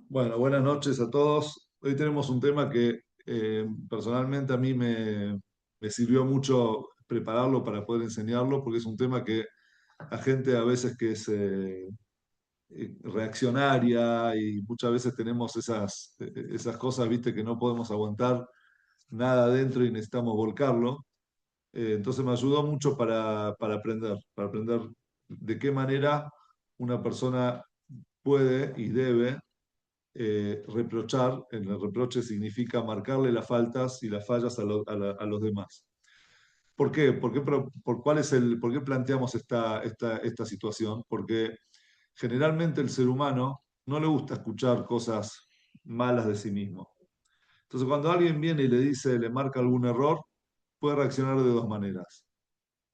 Bueno, buenas noches a todos. Hoy tenemos un tema que personalmente a mí me sirvió mucho prepararlo para poder enseñarlo, porque es un tema que a gente a veces que es reaccionaria y muchas veces tenemos esas cosas, viste, que no podemos aguantar nada adentro y necesitamos volcarlo. Entonces me ayudó mucho para aprender de qué manera una persona puede y debe reprochar. El reproche significa marcarle las faltas y las fallas a los demás. ¿Por qué? ¿Por qué planteamos esta situación? Porque generalmente el ser humano no le gusta escuchar cosas malas de sí mismo. Entonces, cuando alguien viene y le dice, le marca algún error, puede reaccionar de dos maneras.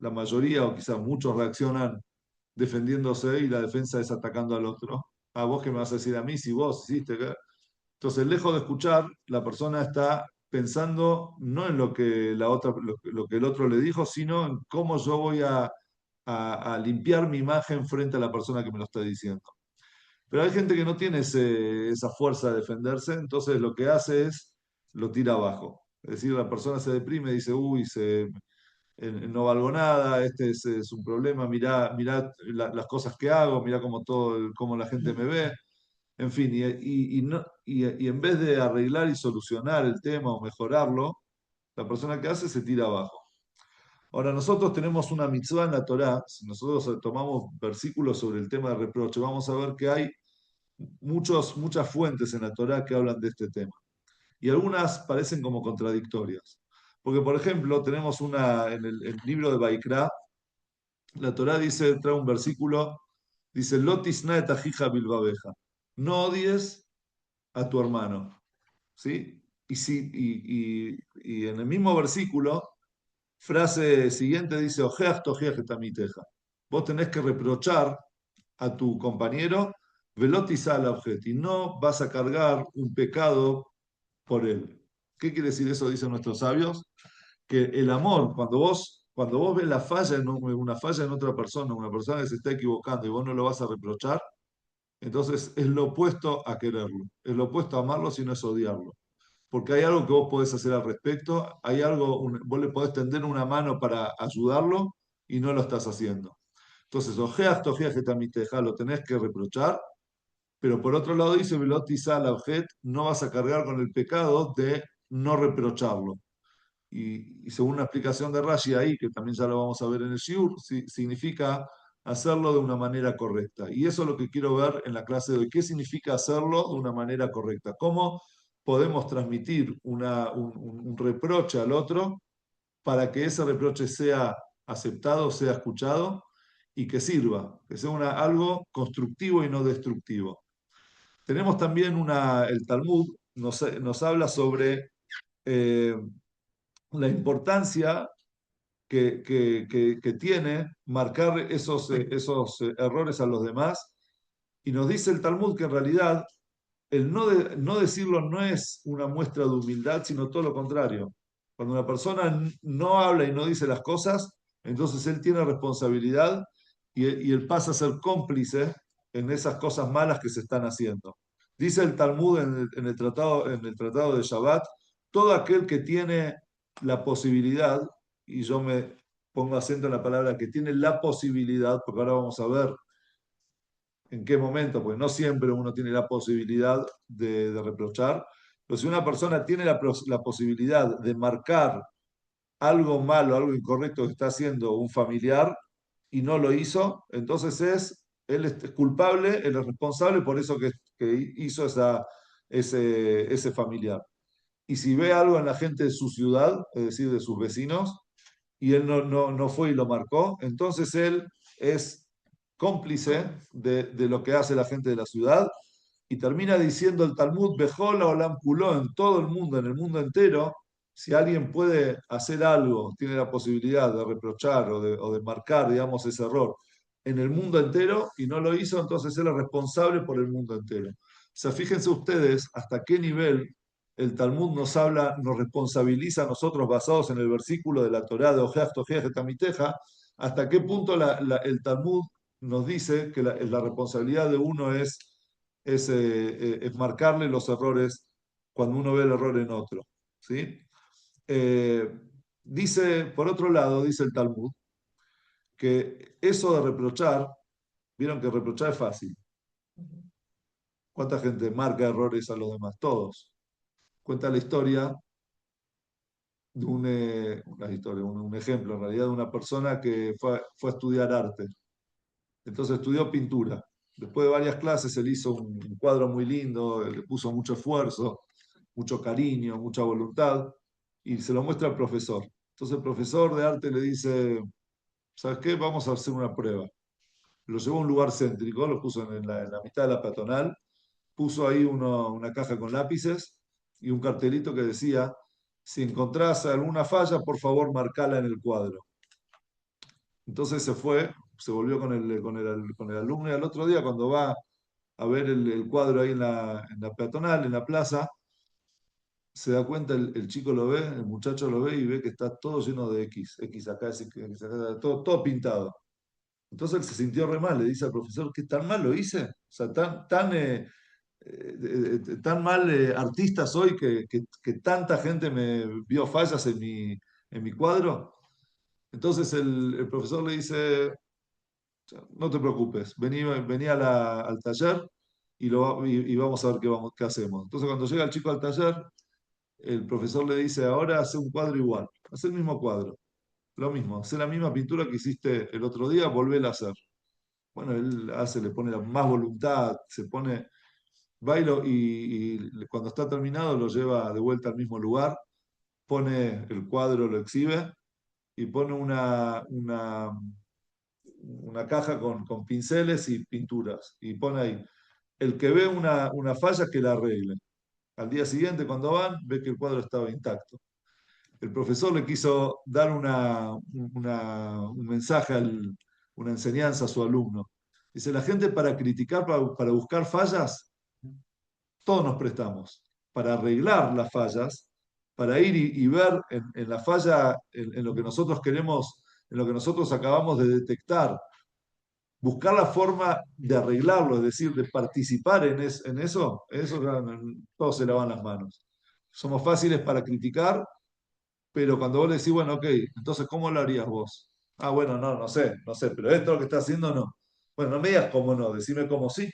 La mayoría, o quizás muchos, reaccionan defendiéndose y la defensa es atacando al otro. ¿A vos qué me vas a decir a mí si vos hiciste? Entonces, lejos de escuchar, la persona está pensando no en lo que lo que el otro le dijo, sino en cómo yo voy a limpiar mi imagen frente a la persona que me lo está diciendo. Pero hay gente que no tiene esa fuerza de defenderse, entonces lo que hace es lo tira abajo. Es decir, la persona se deprime, dice, uy, no valgo nada, es un problema, mirá las cosas que hago, mirá cómo la gente me ve. En fin, y en vez de arreglar y solucionar el tema o mejorarlo, la persona que hace se tira abajo. Ahora, nosotros tenemos una mitzvah en la Torá. Si nosotros tomamos versículos sobre el tema de reproche, vamos a ver que hay muchas fuentes en la Torá que hablan de este tema. Y algunas parecen como contradictorias. Porque, por ejemplo, tenemos en el libro de Baikra, la Torá dice, trae un versículo, dice, Lotis na et ajija bilbabeja. No odies a tu hermano. ¿Sí? Y en el mismo versículo, frase siguiente dice, ojeach tojeach et amiteja. Vos tenés que reprochar a tu compañero, velotiza al objeto, y no vas a cargar un pecado por él. ¿Qué quiere decir eso? Dicen nuestros sabios, que el amor, cuando vos ves una falla en otra persona, una persona que se está equivocando y vos no lo vas a reprochar, entonces es lo opuesto a quererlo, es lo opuesto a amarlo, sino es odiarlo, porque hay algo que vos podés hacer al respecto, vos le podés tender una mano para ayudarlo y no lo estás haciendo. Entonces, ojeas, tojeas que también te deja, lo tenés que reprochar, pero por otro lado dice, velotiza la objet, no vas a cargar con el pecado de no reprocharlo. Y según una explicación de Rashi ahí, que también ya lo vamos a ver en el Shiur, significa hacerlo de una manera correcta. Y eso es lo que quiero ver en la clase de hoy. ¿Qué significa hacerlo de una manera correcta? ¿Cómo podemos transmitir un reproche al otro para que ese reproche sea aceptado, sea escuchado y que sirva, que sea algo constructivo y no destructivo? Tenemos también el Talmud, nos habla sobre eh, la importancia que tiene marcar esos errores a los demás. Y nos dice el Talmud que en realidad el no decirlo no es una muestra de humildad, sino todo lo contrario. Cuando una persona no habla y no dice las cosas, entonces él tiene responsabilidad y él pasa a ser cómplice en esas cosas malas que se están haciendo. Dice el Talmud en el tratado de Shabbat, todo aquel que tiene la posibilidad, y yo me pongo acento en la palabra que tiene la posibilidad, porque ahora vamos a ver en qué momento, porque no siempre uno tiene la posibilidad de reprochar, pero si una persona tiene la posibilidad de marcar algo malo, algo incorrecto que está haciendo un familiar y no lo hizo, entonces él es culpable, él es responsable por eso que hizo ese familiar. Y si ve algo en la gente de su ciudad, es decir, de sus vecinos, y él no fue y lo marcó, entonces él es cómplice de lo que hace la gente de la ciudad y termina diciendo el Talmud, Bejola Olam Kuló, en todo el mundo, en el mundo entero, si alguien puede hacer algo, tiene la posibilidad de reprochar o de marcar, digamos, ese error en el mundo entero y no lo hizo, entonces él es responsable por el mundo entero. O sea, fíjense ustedes hasta qué nivel el Talmud nos habla, nos responsabiliza a nosotros basados en el versículo de la Torá de Ojeach Tojeach Tamiteja, hasta qué punto el Talmud nos dice que la responsabilidad de uno es es marcarle los errores cuando uno ve el error en otro. ¿Sí? Eh, dice, por otro lado, dice el Talmud, que eso de reprochar, vieron que reprochar es fácil. ¿Cuánta gente marca errores a los demás? Todos. Cuenta la historia de un ejemplo en realidad de una persona que fue a estudiar arte. Entonces estudió pintura. Después de varias clases, él hizo un cuadro muy lindo, le puso mucho esfuerzo, mucho cariño, mucha voluntad, y se lo muestra al profesor. Entonces el profesor de arte le dice, ¿sabes qué? Vamos a hacer una prueba. Lo llevó a un lugar céntrico, lo puso en la mitad de la peatonal, puso ahí una caja con lápices y un cartelito que decía, si encontrás alguna falla, por favor, marcala en el cuadro. Entonces se fue, se volvió con el alumno y al otro día cuando va a ver el cuadro ahí en la peatonal, en la plaza, se da cuenta, el chico lo ve, el muchacho lo ve y ve que está todo lleno de X, X acá, X acá, todo pintado. Entonces él se sintió re mal, le dice al profesor, ¿qué tan mal lo hice? O sea, tan mal artista soy que tanta gente me vio fallas en mi cuadro. Entonces el profesor le dice, no te preocupes, vení al taller y vamos a ver qué hacemos. Entonces cuando llega el chico al taller, el profesor le dice, ahora hace un cuadro igual, hace el mismo cuadro, lo mismo, hace la misma pintura que hiciste el otro día, volvéla a hacer. Bueno, él hace, le pone más voluntad, se pone, bailo y cuando está terminado lo lleva de vuelta al mismo lugar, pone el cuadro, lo exhibe y pone una caja con pinceles y pinturas y pone ahí, el que ve una falla que la arregle. Al día siguiente, cuando van, ve que el cuadro estaba intacto. El profesor le quiso dar un mensaje, una enseñanza a su alumno. Dice, la gente para criticar, para buscar fallas, todos nos prestamos. Para arreglar las fallas, para ir y ver en la falla, en lo que nosotros queremos, en lo que nosotros acabamos de detectar, buscar la forma de arreglarlo, es decir, de participar en eso ya todos se lavan las manos. Somos fáciles para criticar, pero cuando vos le decís, bueno, ok, entonces, ¿cómo lo harías vos? Ah, bueno, no sé, pero esto lo que está haciendo no. Bueno, no me digas cómo no, decime cómo sí.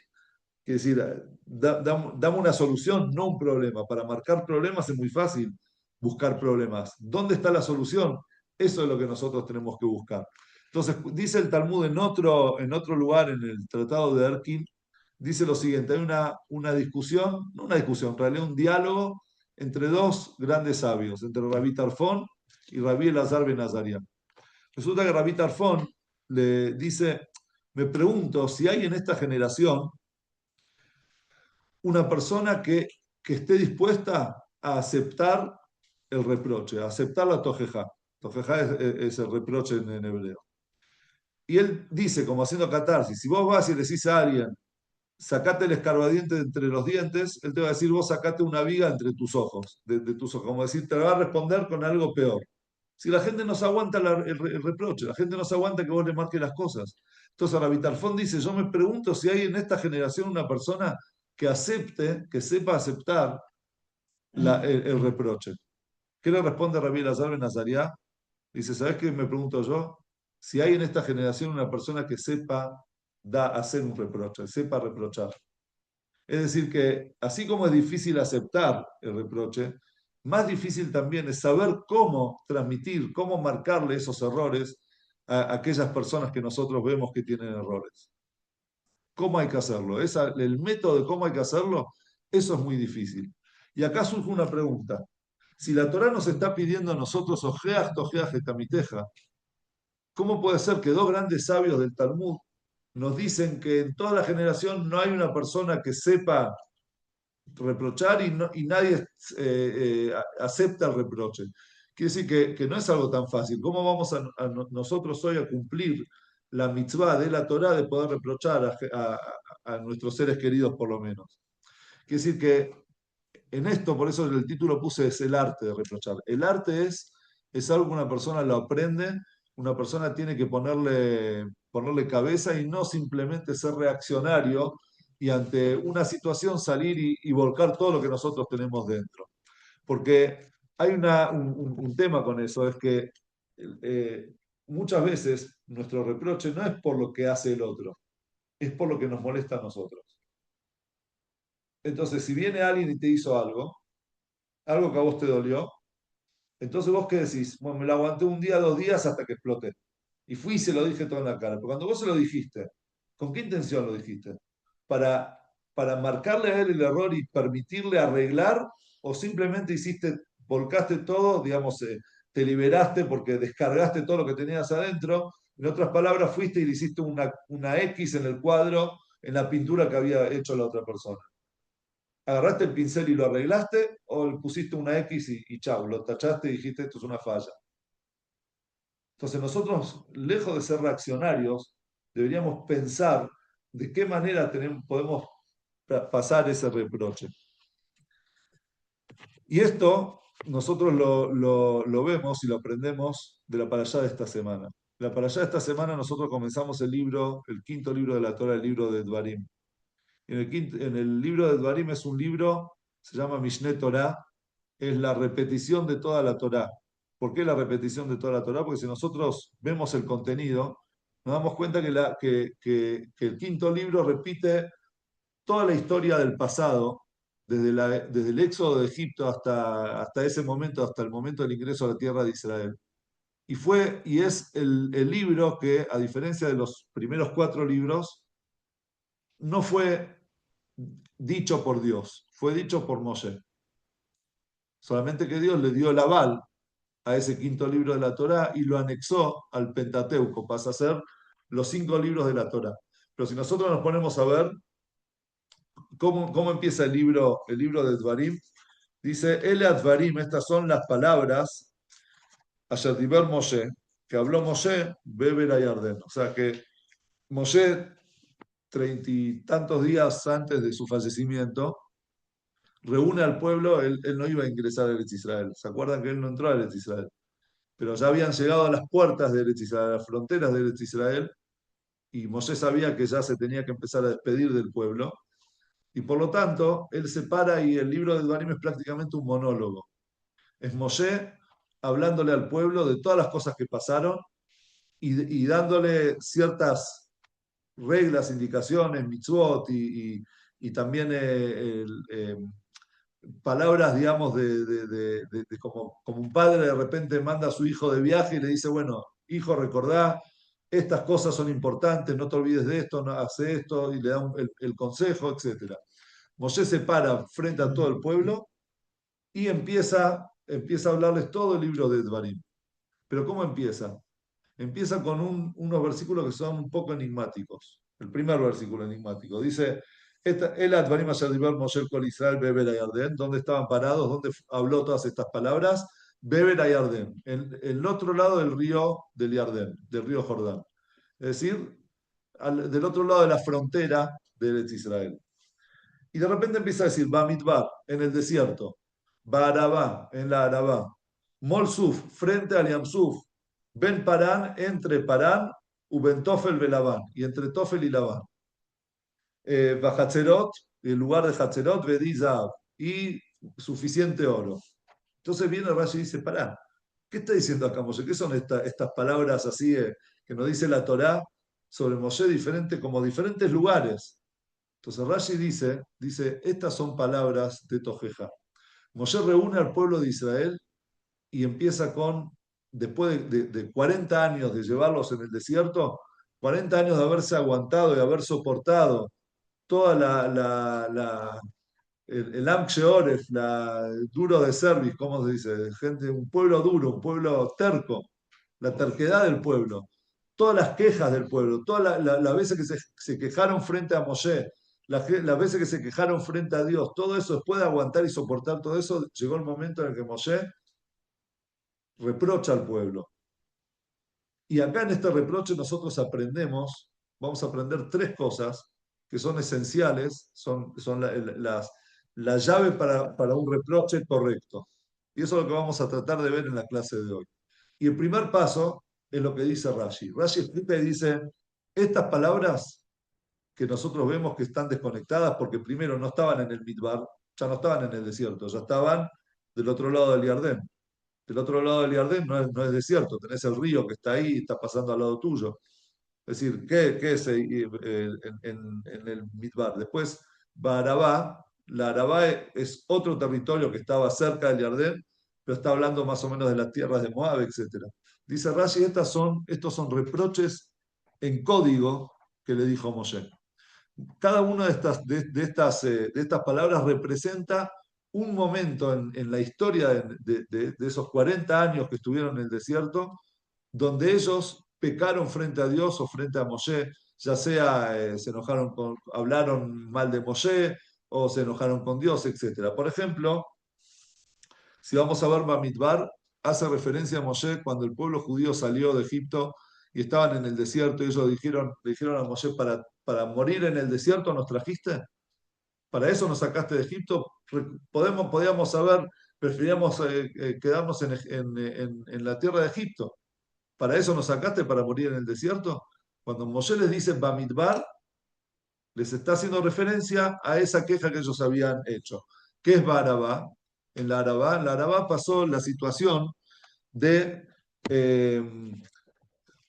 Quiere decir, dame una solución, no un problema. Para marcar problemas es muy fácil buscar problemas. ¿Dónde está la solución? Eso es lo que nosotros tenemos que buscar. Entonces, dice el Talmud en otro lugar, en el Tratado de Erkin, dice lo siguiente, hay una discusión, no una discusión, en realidad un diálogo entre dos grandes sabios, entre Rabí Tarfón y Rabí Elazar Ben Azariah. Resulta que Rabí Tarfón le dice, me pregunto si hay en esta generación una persona que esté dispuesta a aceptar el reproche, a aceptar la tojeja. Tojeja es el reproche en hebreo. Y él dice, como haciendo catarsis, si vos vas y le decís a alguien, sacate el escarbadiente de entre los dientes, él te va a decir, vos sacate una viga entre tus ojos, de tus ojos, como decir, te va a responder con algo peor. Si la gente no se aguanta el reproche, la gente no se aguanta que vos le marques las cosas. Entonces Rabbi Tarfón dice, yo me pregunto si hay en esta generación una persona que acepte, que sepa aceptar el reproche. ¿Qué le responde Rabbi Elazar Ben Azariah? Dice, ¿sabes qué me pregunto yo? Si hay en esta generación una persona que sepa hacer un reproche, sepa reprochar. Es decir, que así como es difícil aceptar el reproche, más difícil también es saber cómo transmitir, cómo marcarle esos errores a aquellas personas que nosotros vemos que tienen errores. ¿Cómo hay que hacerlo? El método de cómo hay que hacerlo, eso es muy difícil. Y acá surge una pregunta. Si la Torá nos está pidiendo a nosotros, ojeaj, tojeaj, etamiteja, ¿cómo puede ser que dos grandes sabios del Talmud nos dicen que en toda la generación no hay una persona que sepa reprochar y nadie acepta el reproche? Quiere decir que no es algo tan fácil. ¿Cómo vamos nosotros hoy a cumplir la mitzvah de la Torá de poder reprochar a nuestros seres queridos por lo menos? Quiere decir que en esto, por eso el título puse es el arte de reprochar. El arte es algo que una persona lo aprende, una persona tiene que ponerle cabeza y no simplemente ser reaccionario y ante una situación salir y volcar todo lo que nosotros tenemos dentro. Porque hay un tema con eso, es que eh, muchas veces nuestro reproche no es por lo que hace el otro, es por lo que nos molesta a nosotros. Entonces, si viene alguien y te hizo algo que a vos te dolió, entonces vos qué decís, bueno, me lo aguanté un día, 2 días hasta que exploté. Y fui y se lo dije todo en la cara. Pero cuando vos se lo dijiste, ¿con qué intención lo dijiste? ¿Para, para marcarle a él el error y permitirle arreglar? ¿O simplemente volcaste todo, digamos, te liberaste porque descargaste todo lo que tenías adentro? En otras palabras, fuiste y le hiciste una X en el cuadro, en la pintura que había hecho la otra persona. ¿Agarraste el pincel y lo arreglaste o le pusiste una X y chau, lo tachaste y dijiste esto es una falla? Entonces nosotros, lejos de ser reaccionarios, deberíamos pensar de qué manera podemos pasar ese reproche. Y esto nosotros lo vemos y lo aprendemos de la parashá de esta semana. La parashá de esta semana nosotros comenzamos el quinto libro de la Torah, el libro de Dvarim. En el libro de Dvarim es un libro, se llama Mishneh Torah, es la repetición de toda la Torah. ¿Por qué la repetición de toda la Torah? Porque si nosotros vemos el contenido, nos damos cuenta que el quinto libro repite toda la historia del pasado, desde el éxodo de Egipto hasta ese momento, hasta el momento del ingreso a la tierra de Israel. Y es el libro que, a diferencia de los primeros 4 libros, no fue dicho por Dios, fue dicho por Moshe. Solamente que Dios le dio el aval a ese quinto libro de la Torá y lo anexó al Pentateuco, pasa a ser los 5 libros de la Torá. Pero si nosotros nos ponemos a ver cómo empieza el libro de Dvarim, dice, Ele Advarim, estas son las palabras, Asher Diber Moshe, que habló Moshe, Beber a Yarden. O sea que Moshe, 30 y tantos días antes de su fallecimiento, reúne al pueblo, él no iba a ingresar a Eretz Israel. ¿Se acuerdan que él no entró a Eretz Israel? Pero ya habían llegado a las puertas de Eretz Israel, a las fronteras de Eretz Israel, y Moshe sabía que ya se tenía que empezar a despedir del pueblo, y por lo tanto, él se para y el libro de Dvarim es prácticamente un monólogo. Es Moshe hablándole al pueblo de todas las cosas que pasaron y dándole ciertas reglas, indicaciones, mitzvot y también palabras, digamos, de como un padre de repente manda a su hijo de viaje y le dice, bueno, hijo, recordá, estas cosas son importantes, no te olvides de esto, no hace esto, y le da el consejo, etc. Moshe se para frente a todo el pueblo y empieza a hablarles todo el libro de Dvarim. Pero ¿cómo empieza? Empieza con unos versículos que son un poco enigmáticos. El primer versículo enigmático dice, el Advarim Asher Diber Moshe Kol Israel Beber Ayarden, ¿dónde estaban parados? ¿Dónde habló todas estas palabras? Beber Ayarden, en el otro lado del río del Yardén, del río Jordán. Es decir, del otro lado de la frontera de Eretz Israel. Y de repente empieza a decir, Bamidbar, en el desierto, Barabá, en la Arabá, Molsuf, frente al Yamsuf, Ben Parán, entre Parán, Uben Tofel Belabán, y entre Tofel y Labán. Bajatzerot, el lugar de Hatzerot, Bedizab, y suficiente oro. Entonces viene Rashi y dice, pará, ¿qué está diciendo acá Moshe? ¿Qué son estas palabras así que nos dice la Torá sobre Moshe como diferentes lugares? Entonces Rashi dice, estas son palabras de Tojeja. Moshe reúne al pueblo de Israel y empieza después de 40 años de llevarlos en el desierto, 40 años de haberse aguantado y haber soportado toda el Am Sheoref, duro de cerviz, ¿cómo se dice? Gente, un pueblo duro, un pueblo terco, la terquedad del pueblo, todas las quejas del pueblo, todas las veces que se quejaron frente a Moshe, las veces que se quejaron frente a Dios, todo eso, después de aguantar y soportar todo eso, llegó el momento en el que Moshe reprocha al pueblo. Y acá en este reproche nosotros vamos a aprender 3 cosas que son esenciales, son la llave para un reproche correcto. Y eso es lo que vamos a tratar de ver en la clase de hoy. Y el primer paso es lo que dice Rashi. Rashi explica y dice, estas palabras que nosotros vemos que están desconectadas porque primero no estaban en el Midbar, ya no estaban en el desierto, ya estaban del otro lado del Jardín. Del otro lado del Jardín no es desierto, tenés el río que está ahí y está pasando al lado tuyo. Es decir, ¿qué es en el Midbar? Después, Barabá, la Arabá es otro territorio que estaba cerca del Jardín, pero está hablando más o menos de las tierras de Moab, etcétera. Dice Rashi, estos son reproches en código que le dijo Moshe. Cada una de estas palabras representa un momento en la historia de esos 40 años que estuvieron en el desierto, donde ellos pecaron frente a Dios o frente a Moshe, ya sea se enojaron hablaron mal de Moshe o se enojaron con Dios, etc. Por ejemplo, si vamos a ver Bamidbar, hace referencia a Moshe cuando el pueblo judío salió de Egipto y estaban en el desierto y ellos le dijeron a Moshe, para morir en el desierto nos trajiste, para eso nos sacaste de Egipto, podíamos saber, preferíamos quedarnos en la tierra de Egipto, para eso nos sacaste para morir en el desierto. Cuando Moshe les dice Bamidbar, les está haciendo referencia a esa queja que ellos habían hecho. ¿Qué es Barabá? En la Arabá pasó la situación de, eh,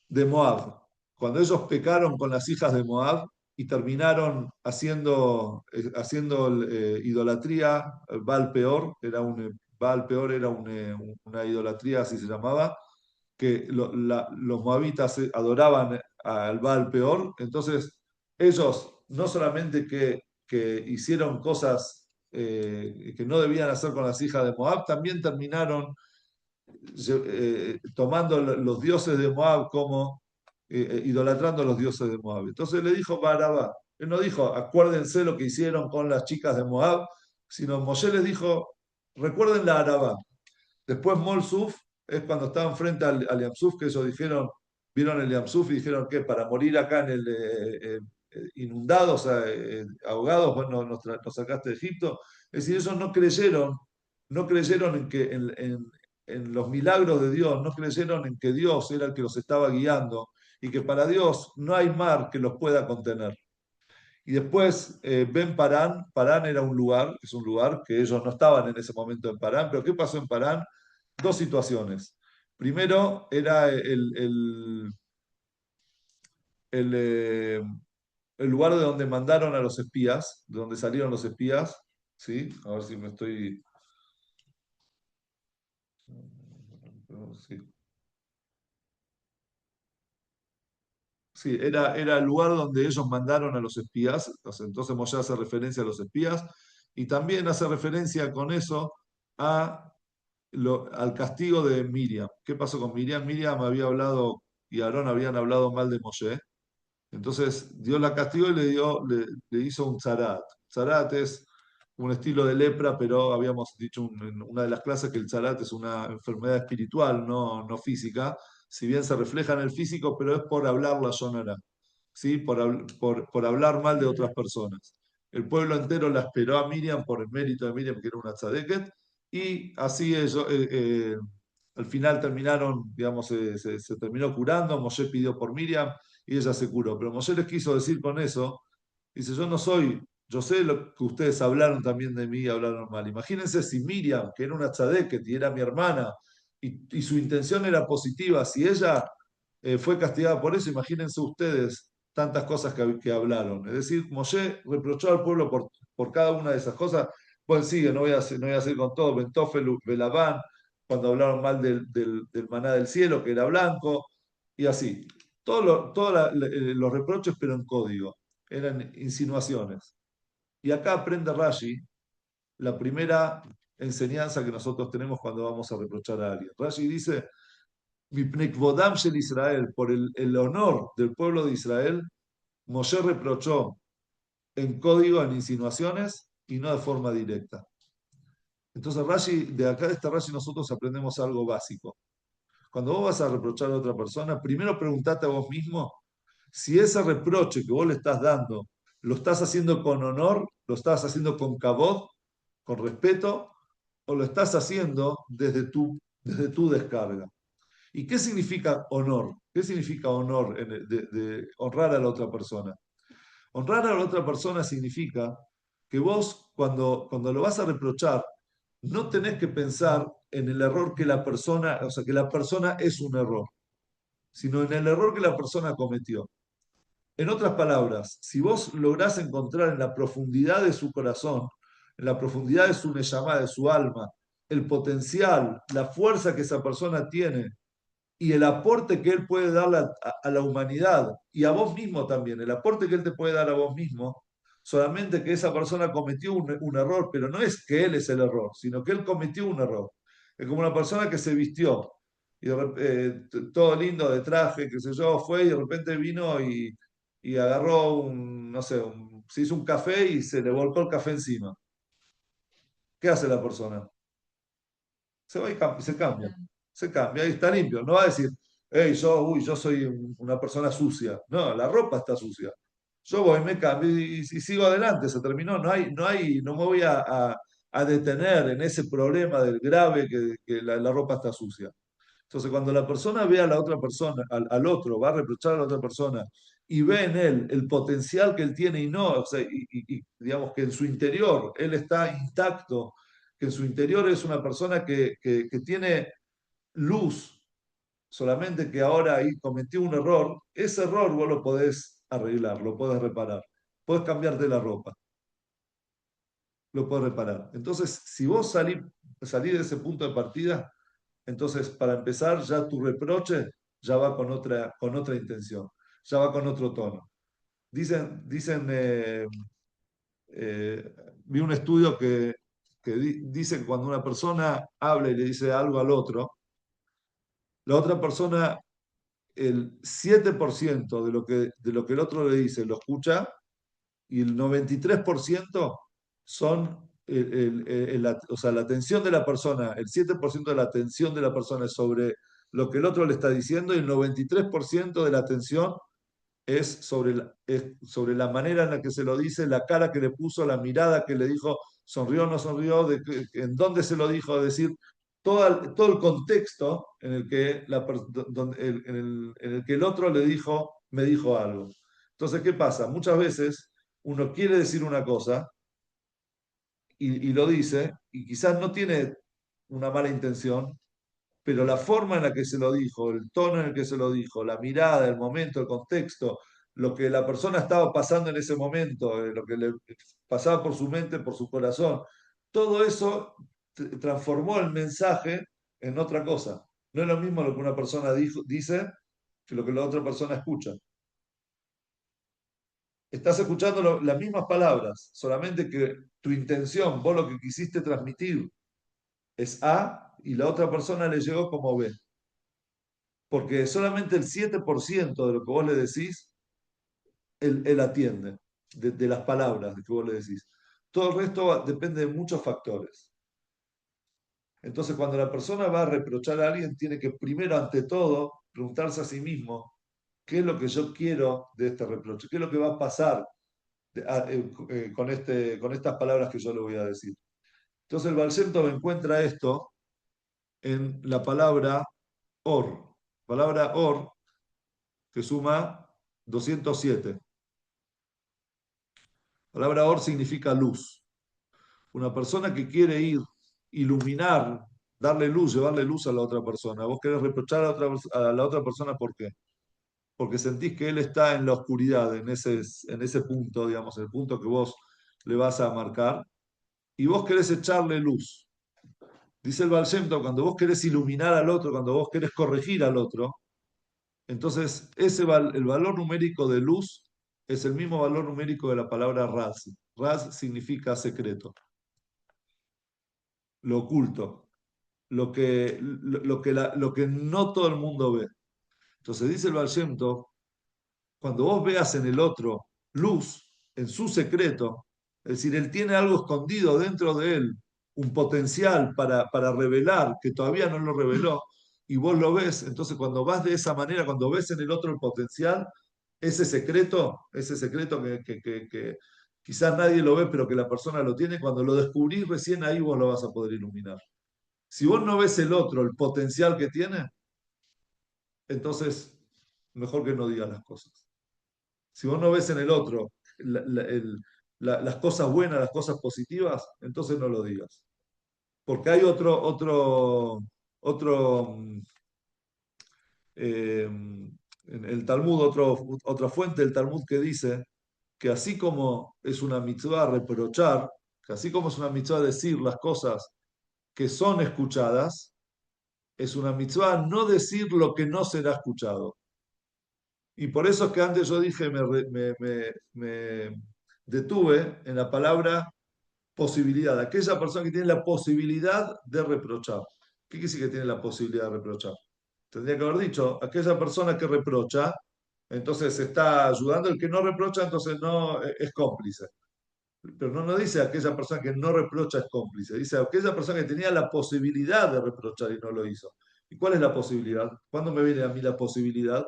de Moab. Cuando ellos pecaron con las hijas de Moab y terminaron haciendo idolatría, Baal Peor, Baal Peor era una idolatría, así se llamaba, que los moabitas adoraban al Baal Peor, entonces ellos no solamente que hicieron cosas que no debían hacer con las hijas de Moab, también terminaron tomando los dioses de Moab como idolatrando a los dioses de Moab. Entonces le dijo Barabá, él no dijo, acuérdense lo que hicieron con las chicas de Moab, sino Moshe les dijo, recuerden la Arabá. Después Molsuf es cuando estaban frente al Yamsuf, que ellos dijeron, vieron el Yamsuf y dijeron que para morir acá en el inundados, ahogados, bueno, nos sacaste de Egipto. Es decir, ellos no creyeron en los milagros de Dios, no creyeron en que Dios era el que los estaba guiando y que para Dios no hay mar que los pueda contener. Y después ven Parán. Parán era un lugar, es un lugar que ellos no estaban en ese momento en Parán, pero ¿qué pasó en Parán? Dos situaciones. Primero era el, eh, el lugar de donde mandaron a los espías, de donde salieron los espías, ¿sí? A ver si me estoy... Sí, sí, era el lugar donde ellos mandaron a los espías, entonces Moshe hace referencia a los espías, y también hace referencia con eso a al castigo de Miriam. ¿Qué pasó con Miriam? Miriam había hablado y Aarón habían hablado mal de Moshe. Entonces Dios la castigó y le hizo un zarat. Zarat es un estilo de lepra, pero habíamos dicho en una de las clases que el zarat es una enfermedad espiritual, no física. Si bien se refleja en el físico, pero es por hablar la sonora, ¿sí? Por hablar mal de otras personas. El pueblo entero la esperó a Miriam por el mérito de Miriam, que era una tzadeket, y así ellos, al final terminaron, digamos, se terminó curando. Moshe pidió por Miriam y ella se curó. Pero Moshe les quiso decir con eso, dice, yo sé lo que ustedes hablaron también de mí y hablaron mal. Imagínense si Miriam, que era una tzadeket y era mi hermana, y su intención era positiva, si ella fue castigada por eso, imagínense ustedes tantas cosas que hablaron. Es decir, Moshe reprochó al pueblo por cada una de esas cosas. Pues sigue, no voy a seguir con todo. Bentofel, Belabán, cuando hablaron mal del maná del cielo, que era blanco, y así. Todos los reproches, pero en código. Eran insinuaciones. Y acá aprende Rashi la primera enseñanza que nosotros tenemos cuando vamos a reprochar a alguien. Rashi dice, Israel, por el honor del pueblo de Israel, Moshe reprochó en código, en insinuaciones y no de forma directa. Entonces, de acá de esta Rashi nosotros aprendemos algo básico. Cuando vos vas a reprochar a otra persona, primero preguntate a vos mismo si ese reproche que vos le estás dando lo estás haciendo con honor, lo estás haciendo con cabod, con respeto, o lo estás haciendo desde tu descarga. ¿Y qué significa honor? ¿Qué significa honor de honrar a la otra persona? Honrar a la otra persona significa que vos, cuando lo vas a reprochar, no tenés que pensar en el error que la persona, o sea, que la persona es un error, sino en el error que la persona cometió. En otras palabras, si vos lográs encontrar en la profundidad de su corazón, en la profundidad de su neyamá, de su alma, el potencial, la fuerza que esa persona tiene y el aporte que él puede darle a la humanidad y a vos mismo también, el aporte que él te puede dar a vos mismo, solamente que esa persona cometió un error, pero no es que él es el error, sino que él cometió un error. Es como una persona que se vistió y todo lindo de traje, qué sé yo, fue y de repente vino y agarró no sé, se hizo un café y se le volcó el café encima. ¿Qué hace la persona? Se va y se cambia. Se cambia y está limpio. No va a decir, hey, yo soy una persona sucia. No, la ropa está sucia. Yo voy, me cambio y sigo adelante. Se terminó. No me voy a detener en ese problema del grave que la ropa está sucia. Entonces, cuando la persona ve a la otra persona, al otro, va a reprochar a la otra persona y ve en él el potencial que él tiene y no, o sea, digamos que en su interior él está intacto, que en su interior es una persona que tiene luz, solamente que ahora ahí cometió un error, ese error vos lo podés arreglar, lo podés reparar, podés cambiarte la ropa, lo podés reparar. Entonces, si vos salís de ese punto de partida, entonces, para empezar, ya tu reproche ya va con otra intención, ya va con otro tono. Vi un estudio que dice que cuando una persona habla y le dice algo al otro, la otra persona, el 7% de lo que el otro le dice lo escucha y el 93% son o sea, la atención de la persona, el 7% de la atención de la persona es sobre lo que el otro le está diciendo y el 93% de la atención es sobre la manera en la que se lo dice, la cara que le puso, la mirada que le dijo, sonrió o no sonrió, en dónde se lo dijo, es decir, todo el contexto en el que, en el que el otro le dijo, me dijo algo. Entonces, ¿qué pasa? Muchas veces uno quiere decir una cosa y lo dice, y quizás no tiene una mala intención, pero la forma en la que se lo dijo, el tono en el que se lo dijo, la mirada, el momento, el contexto, lo que la persona estaba pasando en ese momento, lo que le pasaba por su mente, por su corazón, todo eso transformó el mensaje en otra cosa. No es lo mismo lo que una persona dice que lo que la otra persona escucha. Estás escuchando las mismas palabras, solamente que tu intención, vos lo que quisiste transmitir es A y la otra persona le llegó como B. Porque solamente el 7% de lo que vos le decís, él atiende, de las palabras que vos le decís. Todo el resto depende de muchos factores. Entonces, cuando la persona va a reprochar a alguien, tiene que primero, ante todo, preguntarse a sí mismo, ¿qué es lo que yo quiero de este reproche? ¿Qué es lo que va a pasar con estas palabras que yo le voy a decir? Entonces, el Baal Shem Tov encuentra esto en la palabra or. Palabra or que suma 207. La palabra or significa luz. Una persona que quiere ir, iluminar, darle luz, llevarle luz a la otra persona. Vos querés reprochar a la otra persona, ¿por qué? Porque sentís que él está en la oscuridad, en ese punto, digamos, el punto que vos le vas a marcar, y vos querés echarle luz. Dice el Baal Shem Tov, cuando vos querés iluminar al otro, cuando vos querés corregir al otro, entonces el valor numérico de luz es el mismo valor numérico de la palabra raz. Raz significa secreto, lo oculto, lo que no todo el mundo ve. Entonces dice el Baal Shem Tov, cuando vos veas en el otro luz, en su secreto, es decir, él tiene algo escondido dentro de él, un potencial para revelar que todavía no lo reveló, y vos lo ves, entonces cuando vas de esa manera, cuando ves en el otro el potencial, ese secreto que quizás nadie lo ve, pero que la persona lo tiene, cuando lo descubrís recién ahí vos lo vas a poder iluminar. Si vos no ves el otro, el potencial que tiene, entonces mejor que no digas las cosas. Si vos no ves en el otro las cosas buenas, las cosas positivas, entonces no lo digas. Porque hay otro, en el Talmud, otra fuente del Talmud que dice que así como es una mitzvah reprochar, que así como es una mitzvah decir las cosas que son escuchadas, es una mitzvah no decir lo que no será escuchado. Y por eso es que antes yo dije, me detuve en la palabra posibilidad. Aquella persona que tiene la posibilidad de reprochar. ¿Qué quiere decir que tiene la posibilidad de reprochar? Tendría que haber dicho, aquella persona que reprocha, entonces está ayudando, el que no reprocha, entonces no es cómplice. Pero no dice aquella persona que no reprocha es cómplice, dice aquella persona que tenía la posibilidad de reprochar y no lo hizo. ¿Y cuál es la posibilidad? ¿Cuándo me viene a mí la posibilidad?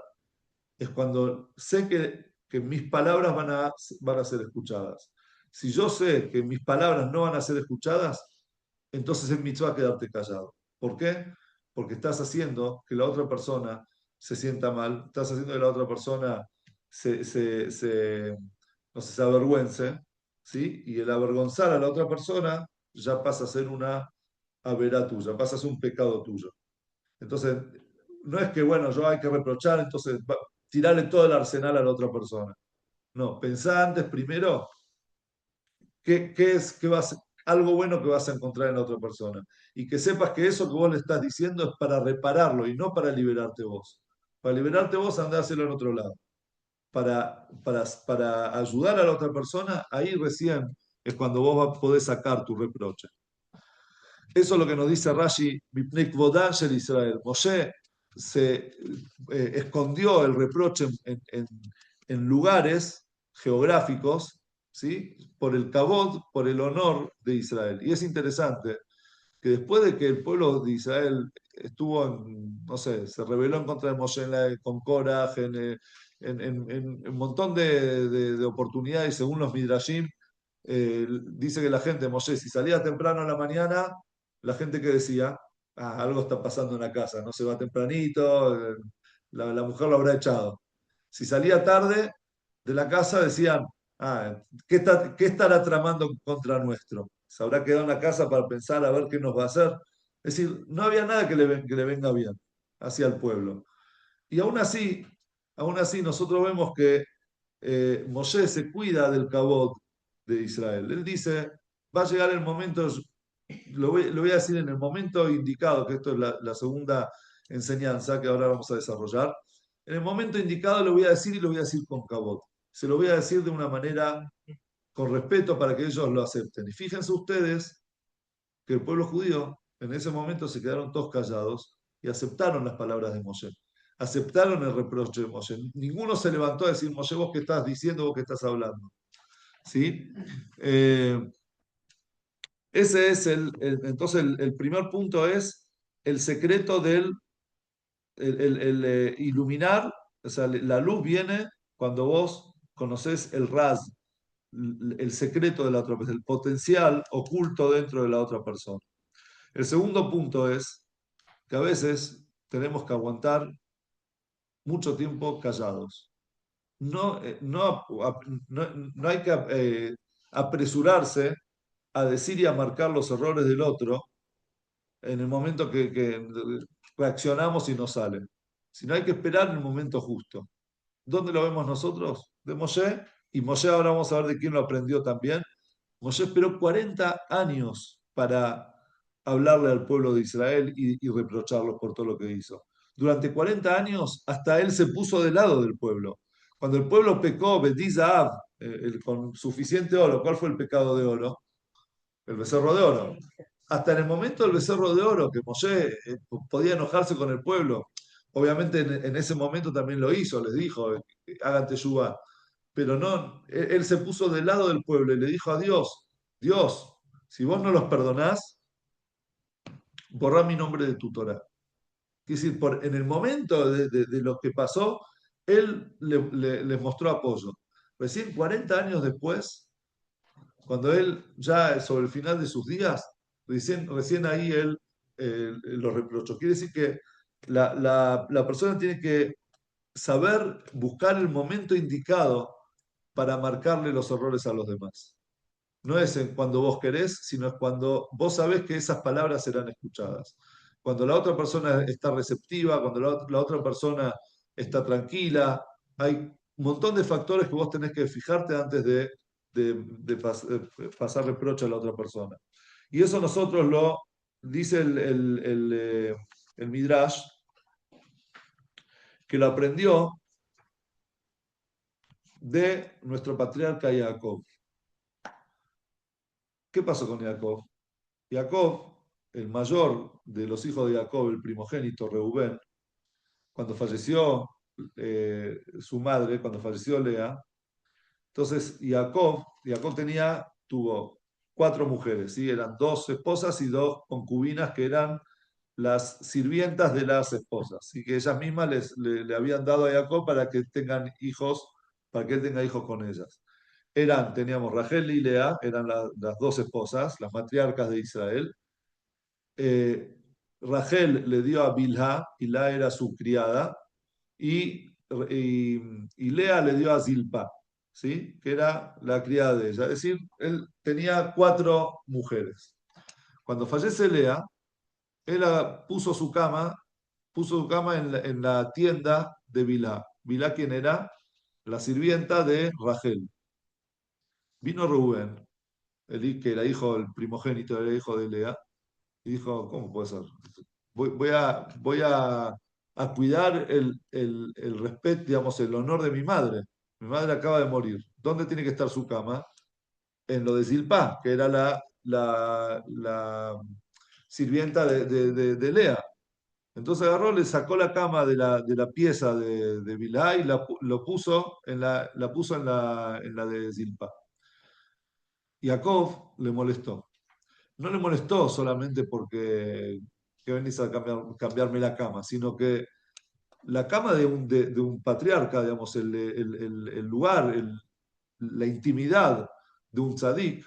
Es cuando sé que mis palabras van a ser escuchadas. Si yo sé que mis palabras no van a ser escuchadas, entonces es mitzvah quedarte callado. ¿Por qué? Porque estás haciendo que la otra persona se sienta mal, estás haciendo que la otra persona no sé, se avergüence, ¿sí? Y el avergonzar a la otra persona ya pasa a ser una averá tuya, pasa a ser un pecado tuyo. Entonces, no es que, bueno, yo hay que reprochar, entonces tirarle todo el arsenal a la otra persona. No, pensá antes primero qué vas, algo bueno que vas a encontrar en la otra persona. Y que sepas que eso que vos le estás diciendo es para repararlo y no para liberarte vos. Para liberarte vos, andá a hacerlo en otro lado. Para ayudar a la otra persona, ahí recién es cuando vos podés sacar tu reproche. Eso es lo que nos dice Rashi, Mipnei Kvodá shel Israel. Moshe se escondió el reproche en lugares geográficos, ¿sí? Por el kabod, por el honor de Israel. Y es interesante que después de que el pueblo de Israel estuvo no sé, se rebeló en contra de Moshe con Korah, en un montón de oportunidades, según los Midrashim, dice que la gente, Moshe, si salía temprano en la mañana, la gente que decía, ah, algo está pasando en la casa, no se va tempranito, la mujer lo habrá echado. Si salía tarde de la casa, decían, ah, qué estará tramando contra nuestro? ¿Se habrá quedado en la casa para pensar a ver qué nos va a hacer? Es decir, no había nada que le venga bien hacia el pueblo. Y aún así nosotros vemos que Moshe se cuida del cabot de Israel. Él dice, va a llegar el momento, lo voy a decir en el momento indicado, que esto es la segunda enseñanza que ahora vamos a desarrollar. En el momento indicado lo voy a decir y lo voy a decir con cabot. Se lo voy a decir de una manera con respeto para que ellos lo acepten. Y fíjense ustedes que el pueblo judío en ese momento se quedaron todos callados y aceptaron las palabras de Moshe. Aceptaron el reproche de Moshe. Ninguno se levantó a decir, Moshe, vos qué estás diciendo, vos qué estás hablando. ¿Sí? Eh, ese es entonces el primer punto es el secreto del iluminar, o sea, la luz viene cuando vos conoces el ras, el secreto de la otra persona, el potencial oculto dentro de la otra persona. El segundo punto es que a veces tenemos que aguantar mucho tiempo callados. No hay que apresurarse a decir y a marcar los errores del otro en el momento que reaccionamos y nos salen, sino hay que esperar el momento justo. ¿Dónde lo vemos nosotros? De Moshe, y Moshe ahora vamos a ver de quién lo aprendió también. Moshe esperó 40 años para hablarle al pueblo de Israel y reprocharlos por todo lo que hizo. Durante 40 años, hasta él se puso del lado del pueblo. Cuando el pueblo pecó, Betizahab, con suficiente oro, ¿cuál fue el pecado de oro? El becerro de oro. Hasta en el momento del becerro de oro, que Moshe podía enojarse con el pueblo, obviamente en ese momento también lo hizo, les dijo, hagan teshuvá, pero no, él se puso del lado del pueblo y le dijo a Dios, Dios, si vos no los perdonás, borrá mi nombre de tu Torah. Es decir, en el momento de lo que pasó, él les mostró apoyo. Recién 40 años después, cuando él ya sobre el final de sus días, recién ahí él lo reprochó. Quiere decir que la persona tiene que saber buscar el momento indicado para marcarle los errores a los demás. No es en cuando vos querés, sino es cuando vos sabés que esas palabras serán escuchadas. Cuando la otra persona está receptiva, cuando la otra persona está tranquila, hay un montón de factores que vos tenés que fijarte antes de pasar reproche a la otra persona. Y eso nosotros lo dice el Midrash, que lo aprendió de nuestro patriarca Jacob. ¿Qué pasó con Jacob? Jacob, el mayor de los hijos de Jacob, el primogénito Reubén, cuando falleció su madre, cuando falleció Lea, entonces Jacob tuvo cuatro mujeres, ¿sí? Eran dos esposas y dos concubinas que eran las sirvientas de las esposas, y que ellas mismas le habían dado a Jacob para que tengan hijos, para que él tenga hijos con ellas. Teníamos Rachel y Lea, eran las dos esposas, las matriarcas de Israel. eh, Rachel le dio a Bilhá, Bilhá era su criada, y, y Lea le dio a Zilpa, ¿sí? Que era la criada de ella. Es decir, él tenía cuatro mujeres. Cuando fallece Lea, él puso su cama en la tienda de Bilhá. Bilhá, ¿quién era? La sirvienta de Rachel. Vino Rubén, que era hijo, el primogénito, era hijo de Lea, y dijo, ¿cómo puede ser? Voy a cuidar el respeto, digamos, el honor de mi madre. Mi madre acaba de morir. ¿Dónde tiene que estar su cama? En lo de Zilpá, que era la sirvienta de Lea. Entonces agarró, le sacó la cama de la pieza de Bilhá y lo puso en la de Zilpá. Jacob le molestó. No le molestó solamente porque que venís a cambiarme la cama, sino que la cama de un patriarca, digamos, el lugar, la intimidad de un tzadik,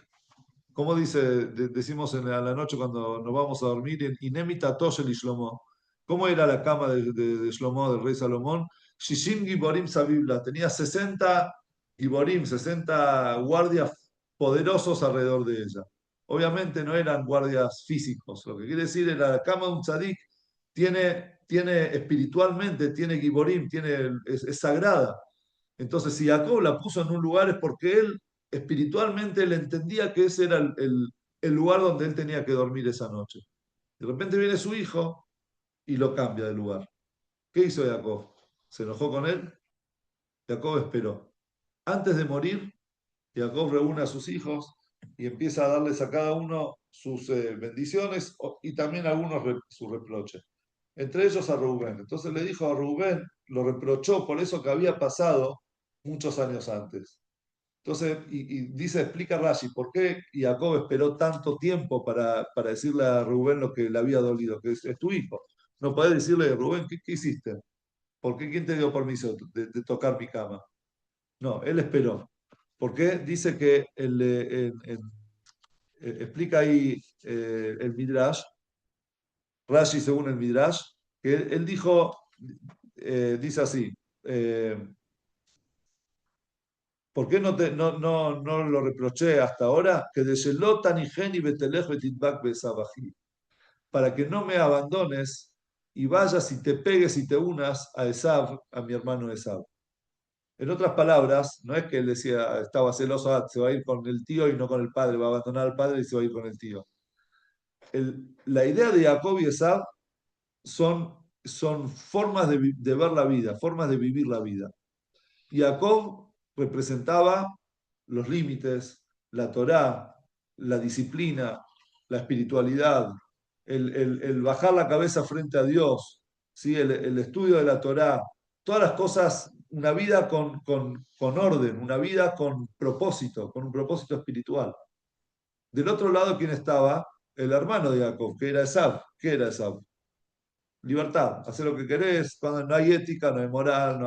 como decimos a la noche cuando nos vamos a dormir, en Inemita Toshel y Shlomo, ¿cómo era la cama de Shlomo, del rey Salomón? Shishim Giborim Sabibla, tenía 60 Giborim, 60 guardias poderosos alrededor de ella. Obviamente no eran guardias físicos, lo que quiere decir era la cama de un tzadik tiene espiritualmente, tiene Giborim, es sagrada. Entonces, si Jacob la puso en un lugar es porque él espiritualmente él entendía que ese era el lugar donde él tenía que dormir esa noche. De repente viene su hijo y lo cambia de lugar. ¿Qué hizo Jacob? ¿Se enojó con él? Jacob esperó. Antes de morir, Jacob reúne a sus hijos y empieza a darles a cada uno sus bendiciones y también algunos sus reproches. Entre ellos a Rubén. Entonces le dijo a Rubén, lo reprochó por eso que había pasado muchos años antes. Entonces, y dice, explica Rashi, ¿por qué Jacob esperó tanto tiempo para decirle a Rubén lo que le había dolido? Que es tu hijo. No podés decirle, Rubén, ¿qué hiciste? ¿Por qué? ¿Quién te dio permiso de tocar mi cama? No, él esperó. ¿Por qué? Dice que explica ahí el Midrash, Rashi según el Midrash, que él dijo, dice así, eh, ¿por qué no lo reproché hasta ahora? Que de Shelotan y Geni Betelech Betitbak Besabají, para que no me abandones y vayas y te pegues y te unas a Esav, a mi hermano Esav. En otras palabras, no es que él decía, estaba celoso, se va a ir con el tío y no con el padre, va a abandonar al padre y se va a ir con el tío. La idea de Jacob y Esav son formas de ver la vida, formas de vivir la vida. Jacob representaba los límites, la Torá, la disciplina, la espiritualidad, el bajar la cabeza frente a Dios, ¿sí? El estudio de la Torá, todas las cosas, una vida con orden, una vida con propósito, con un propósito espiritual. Del otro lado, ¿quién estaba? El hermano de Jacob, que era Esav. ¿Qué era Esav? Libertad, hacer lo que querés, cuando no hay ética, no hay moral,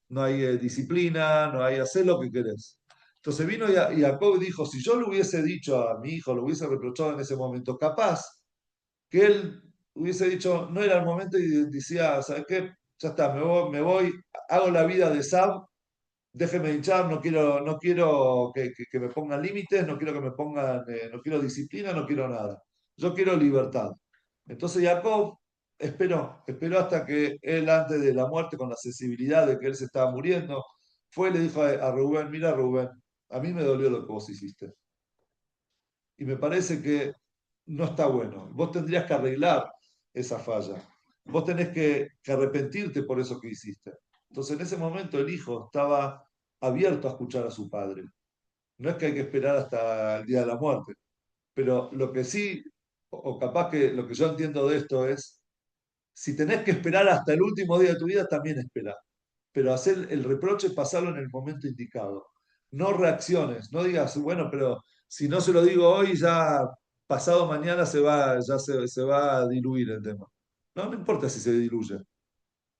no hay disciplina, no hay hacer lo que querés. Entonces vino y Jacob dijo, si yo le hubiese dicho a mi hijo, lo hubiese reprochado en ese momento, capaz que él hubiese dicho, no era el momento y decía, ¿sabes qué? Ya está, me voy, hago la vida de Sab déjenme hinchar, no quiero que me pongan límites, no quiero que me pongan, no quiero disciplina, no quiero nada. Yo quiero libertad. Entonces Jacob esperó hasta que él, antes de la muerte, con la sensibilidad de que él se estaba muriendo, fue y le dijo a Rubén, mira Rubén, a mí me dolió lo que vos hiciste. Y me parece que no está bueno. Vos tendrías que arreglar esa falla. Vos tenés que arrepentirte por eso que hiciste. Entonces en ese momento el hijo estaba abierto a escuchar a su padre. No es que hay que esperar hasta el día de la muerte, pero lo que sí, o capaz que lo que yo entiendo de esto es, si tenés que esperar hasta el último día de tu vida, también espera. Pero hacer el reproche, pasarlo en el momento indicado. No reacciones, no digas, bueno, pero si no se lo digo hoy, ya pasado mañana se va a diluir el tema. No, no importa si se diluye.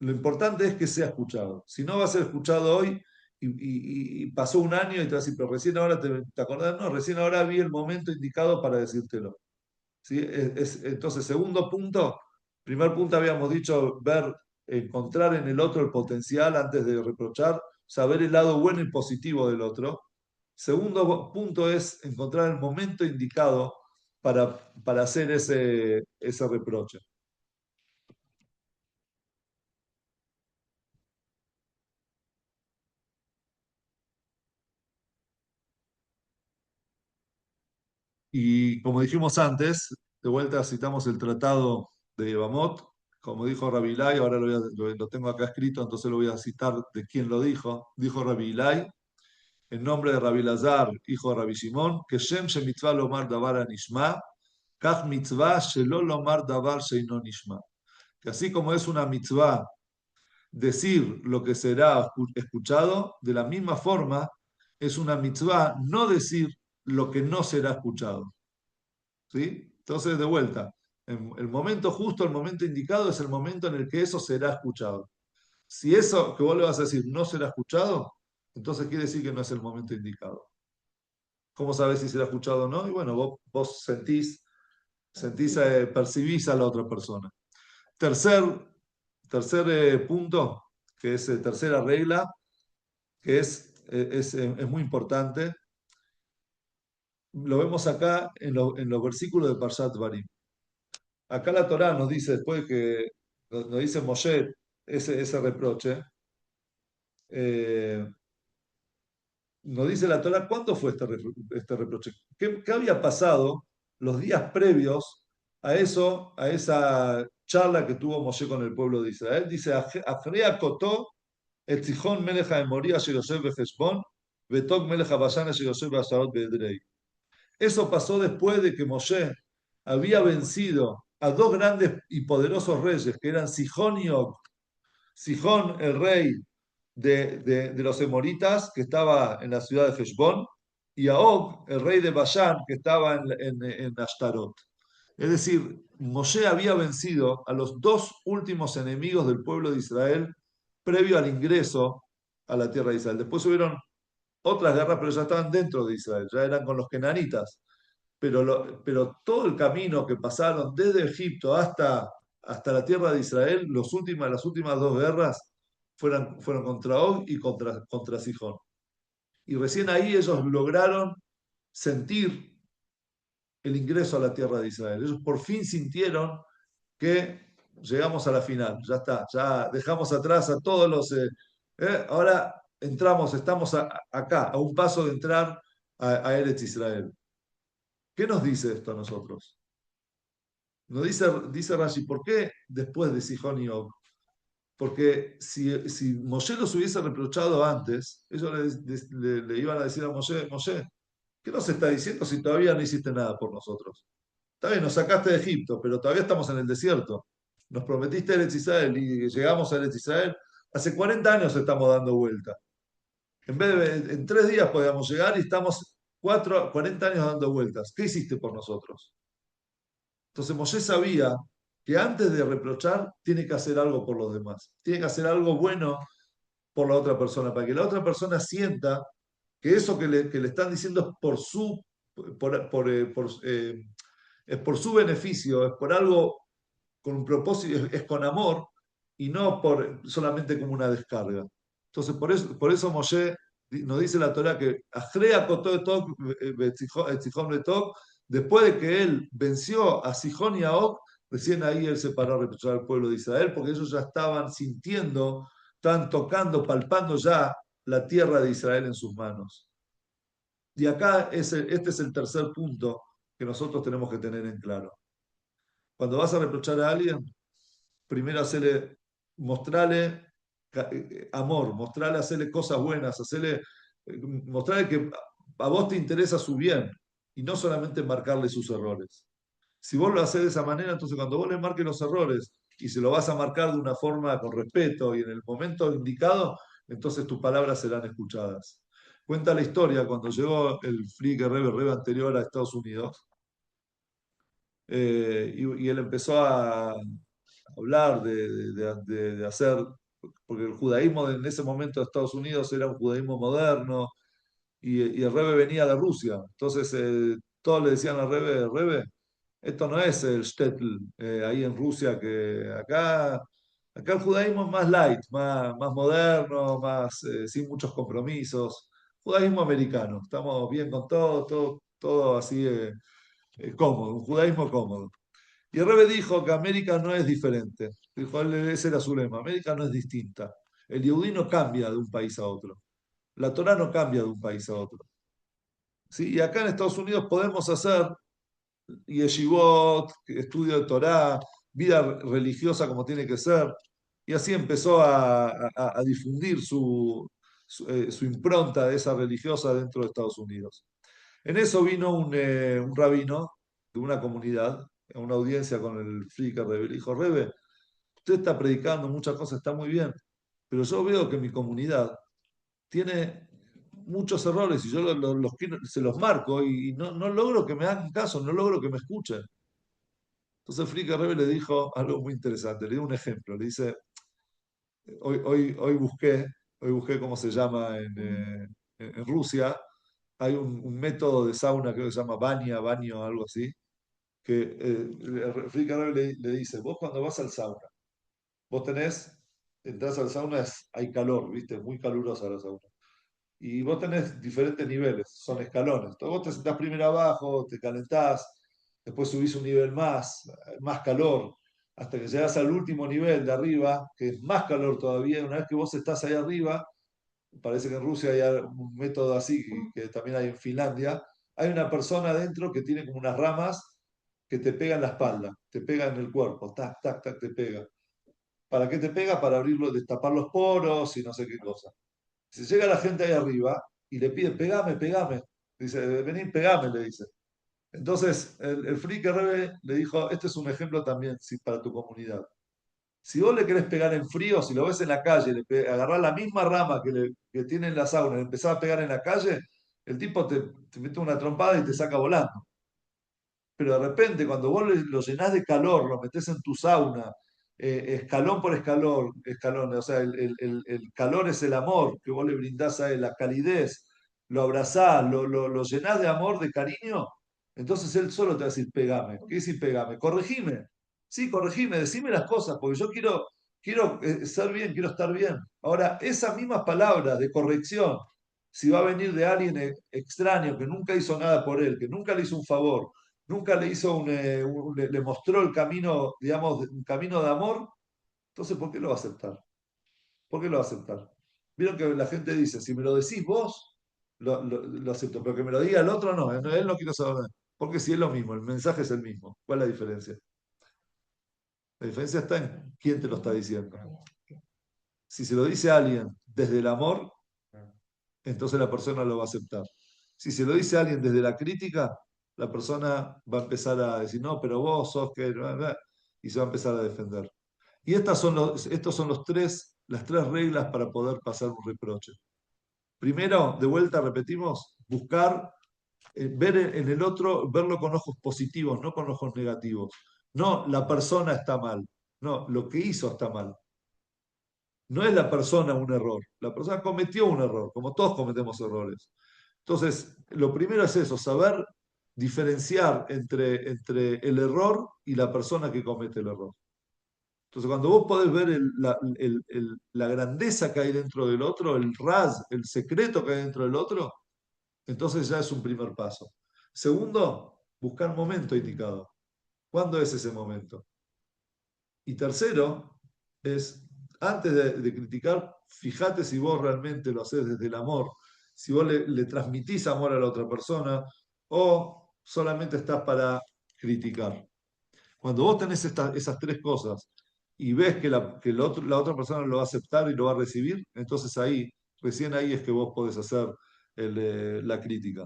Lo importante es que sea escuchado. Si no va a ser escuchado hoy y pasó un año y te vas a decir, pero recién ahora te acordás, no, recién ahora vi el momento indicado para decírtelo. ¿Sí? Entonces, segundo punto, primer punto habíamos dicho, encontrar en el otro el potencial antes de reprochar, saber el lado bueno y positivo del otro. Segundo punto es encontrar el momento indicado para hacer ese reproche. Y como dijimos antes, de vuelta citamos el tratado de Bamot, como dijo Rabbi Ilai, ahora lo tengo acá escrito, entonces lo voy a citar de quién lo dijo. Dijo Rabbi Ilai, en nombre de Rabbi Lazar, hijo de Rabbi Shimon, que Shem she mitzvah lomar davar anishma, kach mitzvah shelo lomar davar sheino nishma. Que así como es una mitzvah decir lo que será escuchado, de la misma forma es una mitzvah no decir lo que no será escuchado. ¿Sí? Entonces, de vuelta, el momento justo, el momento indicado es el momento en el que eso será escuchado. Si eso que vos le vas a decir no será escuchado, entonces quiere decir que no es el momento indicado. ¿Cómo sabes si será escuchado o no? Y bueno, vos percibís a la otra persona. Tercer, tercer punto, que es tercera regla, que es muy importante, lo vemos acá en los versículos de Parshat Barim. Acá la Torá nos dice, después que nos dice Moshe ese reproche, eh, nos dice la Torá cuándo fue este reproche, qué había pasado los días previos a eso, a esa charla que tuvo Moshe con el pueblo de Israel. Dice, Afrea Kotó, et Sihón melech Moría, Yosef Bejeshbon, Betok melech Bashan, Yosef Basarot Bedrei. Eso pasó después de que Moshe había vencido a dos grandes y poderosos reyes, que eran Sihón y Og. Sihón, el rey de los emoritas, que estaba en la ciudad de Heshbón, y a Og, el rey de Basán, que estaba en Ashtarot. Es decir, Moshe había vencido a los dos últimos enemigos del pueblo de Israel previo al ingreso a la tierra de Israel. Después hubieron otras guerras, pero ya estaban dentro de Israel, ya eran con los kenanitas. Pero todo el camino que pasaron desde Egipto hasta la tierra de Israel, las últimas dos guerras fueron contra Og y contra Sihón. Y recién ahí ellos lograron sentir el ingreso a la tierra de Israel. Ellos por fin sintieron que llegamos a la final, ya está, ya dejamos atrás a todos ahora estamos acá, a un paso de entrar a Eretz Israel. ¿Qué nos dice esto a nosotros? Dice Rashi, ¿por qué después de Sihón y Og? Porque si Moshe los hubiese reprochado antes, ellos le iban a decir a Moshe, Moshe, ¿qué nos está diciendo si todavía no hiciste nada por nosotros? Está bien, nos sacaste de Egipto, pero todavía estamos en el desierto. Nos prometiste Eretz Israel y llegamos a Eretz Israel. Hace 40 años estamos dando vuelta. En 3 días podíamos llegar y estamos 40 años dando vueltas. ¿Qué hiciste por nosotros? Entonces Moshe sabía que antes de reprochar tiene que hacer algo por los demás, tiene que hacer algo bueno por la otra persona, para que la otra persona sienta que eso que le están diciendo es es por su beneficio, es por algo con un propósito, es con amor y no solamente como una descarga. Entonces por eso Moshe Nos dice la Torá que Ajrea Kotó de Tok, Etzijón de Tok, después de que él venció a Sijón y a Og, recién ahí él se paró a reprochar al pueblo de Israel, porque ellos ya estaban sintiendo, estaban tocando, palpando ya la tierra de Israel en sus manos. Y acá este es el tercer punto que nosotros tenemos que tener en claro. Cuando vas a reprochar a alguien, primero mostrarle amor, mostrarle, hacerle cosas buenas, mostrarle que a vos te interesa su bien y no solamente marcarle sus errores. Si vos lo haces de esa manera, entonces cuando vos le marques los errores y se lo vas a marcar de una forma con respeto y en el momento indicado, entonces tus palabras serán escuchadas. Cuenta la historia cuando llegó el Frike Rebbe anterior a Estados Unidos, y él empezó a hablar de hacer, porque el judaísmo en ese momento de Estados Unidos era un judaísmo moderno y el Rebbe venía de Rusia. Entonces todos le decían al Rebbe, Rebbe, esto no es el shtetl ahí en Rusia, que acá el judaísmo es más light, más moderno, sin muchos compromisos. Judaísmo americano, estamos bien con todo así cómodo, un judaísmo cómodo. Y el Rebbe dijo que América no es diferente. Dijo, ese era su lema, América no es distinta. El Yehudí no cambia de un país a otro. La Torá no cambia de un país a otro. ¿Sí? Y acá en Estados Unidos podemos hacer yeshivot, estudio de Torá, vida religiosa como tiene que ser. Y así empezó a difundir su impronta de esa religiosa dentro de Estados Unidos. En eso vino un rabino de una comunidad, a una audiencia con el Frike Rebbe. Le dijo, Rebbe, usted está predicando muchas cosas, está muy bien, pero yo veo que mi comunidad tiene muchos errores y yo se los marco y no logro que me hagan caso, no logro que me escuchen. Entonces el Frike Rebbe le dijo algo muy interesante, le dio un ejemplo, le dice, hoy busqué cómo se llama en Rusia, hay un método de sauna que se llama baño, algo así, que Rick Carrera le dice, vos cuando vas al sauna, vos entras al sauna, hay calor, ¿viste? Muy calurosa la sauna. Y vos tenés diferentes niveles, son escalones. Entonces vos te sentás primero abajo, te calentás, después subís un nivel más calor, hasta que llegás al último nivel de arriba, que es más calor todavía. Una vez que vos estás ahí arriba, parece que en Rusia hay un método así, que también hay en Finlandia, hay una persona adentro que tiene como unas ramas que te pegan la espalda, te pegan en el cuerpo, tac, tac, tac, te pega. ¿Para qué te pega? Para abrirlo, destapar los poros y no sé qué cosa. Si llega la gente ahí arriba y le pide, pegame, pegame, dice, vení, pegame, le dice. Entonces, el Frike Rebe le dijo, este es un ejemplo también sí, para tu comunidad. Si vos le querés pegar en frío, si lo ves en la calle, agarrás la misma rama que tiene en la sauna y le empezás a pegar en la calle, el tipo te mete una trompada y te saca volando. Pero de repente, cuando vos lo llenás de calor, lo metés en tu sauna, escalón por escalón, o sea, el calor es el amor que vos le brindás a él, la calidez, lo abrazás, lo llenás de amor, de cariño, entonces él solo te va a decir, pegame. ¿Qué decir pegame? Corregime. Sí, corregime, decime las cosas, porque yo quiero ser bien, quiero estar bien. Ahora, esas mismas palabras de corrección, si va a venir de alguien extraño que nunca hizo nada por él, que nunca le hizo un favor, nunca le hizo le mostró el camino, digamos, un camino de amor, entonces ¿por qué lo va a aceptar? ¿Por qué lo va a aceptar? Vieron que la gente dice, si me lo decís vos, lo acepto, pero que me lo diga el otro, no, él no quiere saber nada. Porque si es lo mismo, el mensaje es el mismo. ¿Cuál es la diferencia? La diferencia está en quién te lo está diciendo. Si se lo dice a alguien desde el amor, entonces la persona lo va a aceptar. Si se lo dice a alguien desde la crítica, la persona va a empezar a decir, no, pero vos sos que... y se va a empezar a defender. Y estos son las tres reglas para poder pasar un reproche. Primero, de vuelta repetimos, buscar, ver en el otro, verlo con ojos positivos, no con ojos negativos. No, la persona está mal. No, lo que hizo está mal. No es la persona un error. La persona cometió un error, como todos cometemos errores. Entonces, lo primero es eso, saber diferenciar entre el error y la persona que comete el error. Entonces, cuando vos podés ver la grandeza que hay dentro del otro, el raz, el secreto que hay dentro del otro, entonces ya es un primer paso. Segundo, buscar momento indicado. ¿Cuándo es ese momento? Y tercero, es, antes de criticar, fíjate si vos realmente lo haces desde el amor, si vos le transmitís amor a la otra persona o solamente estás para criticar. Cuando vos tenés esas tres cosas y ves que la otra persona lo va a aceptar y lo va a recibir, entonces ahí, recién ahí es que vos podés hacer la crítica.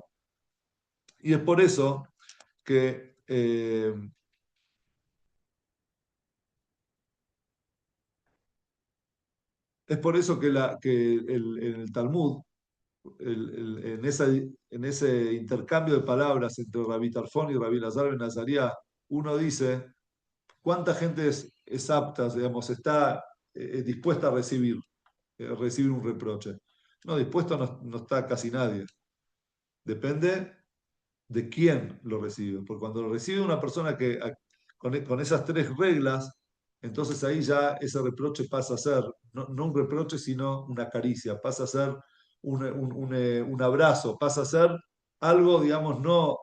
Y es por eso que en el Talmud, en ese intercambio de palabras entre Rabí Tarfón y Rabí Lazar ben Azaria, uno dice, ¿cuánta gente es apta, digamos, está dispuesta a recibir un reproche? No, dispuesto no está casi nadie. Depende de quién lo recibe. Porque cuando lo recibe una persona con esas tres reglas, entonces ahí ya ese reproche pasa a ser, no un reproche, sino una caricia, pasa a ser un abrazo, pasa a ser algo, digamos, no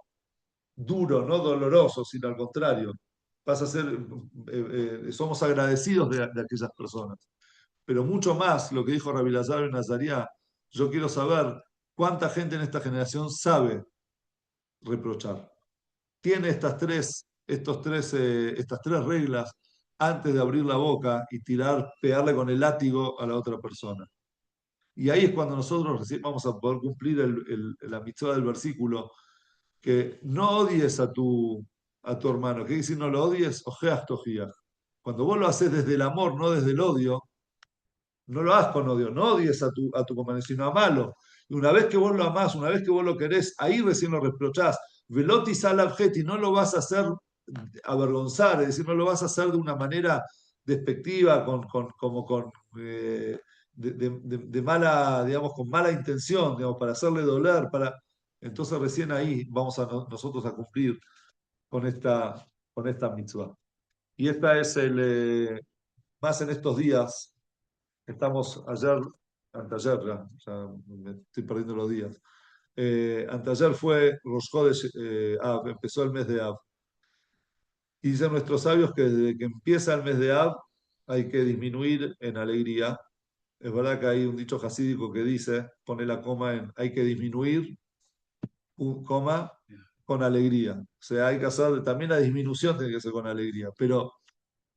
duro, no doloroso, sino al contrario, pasa a ser, somos agradecidos de aquellas personas. Pero mucho más lo que dijo Rabbi Lazar en Nazaria, yo quiero saber cuánta gente en esta generación sabe reprochar. Tiene estas tres reglas antes de abrir la boca y pegarle con el látigo a la otra persona. Y ahí es cuando nosotros recién vamos a poder cumplir la mitzvah del versículo, que no odies a tu hermano, que dice no lo odies, ojeas tojías. Cuando vos lo haces desde el amor, no desde el odio, no lo hagas con odio, no odies a tu compañero, sino amalo. Y una vez que vos lo amás, una vez que vos lo querés, ahí recién lo reprochás. Veloti salabjeti, no lo vas a hacer avergonzar, es decir, no lo vas a hacer de una manera despectiva, como de mala, digamos, con mala intención, digamos, para hacerle doler, entonces recién ahí vamos nosotros a cumplir con esta mitzvah. Y esta es más en estos días. Estamos anteayer ya me estoy perdiendo los días. Anteayer fue Rosh Chodesh, Av, empezó el mes de Av. Y dicen nuestros sabios que desde que empieza el mes de Av hay que disminuir en alegría. Es verdad que hay un dicho jasídico que dice, pone la coma en, hay que disminuir, coma, con alegría. O sea, hay que hacer, también la disminución tiene que ser con alegría. Pero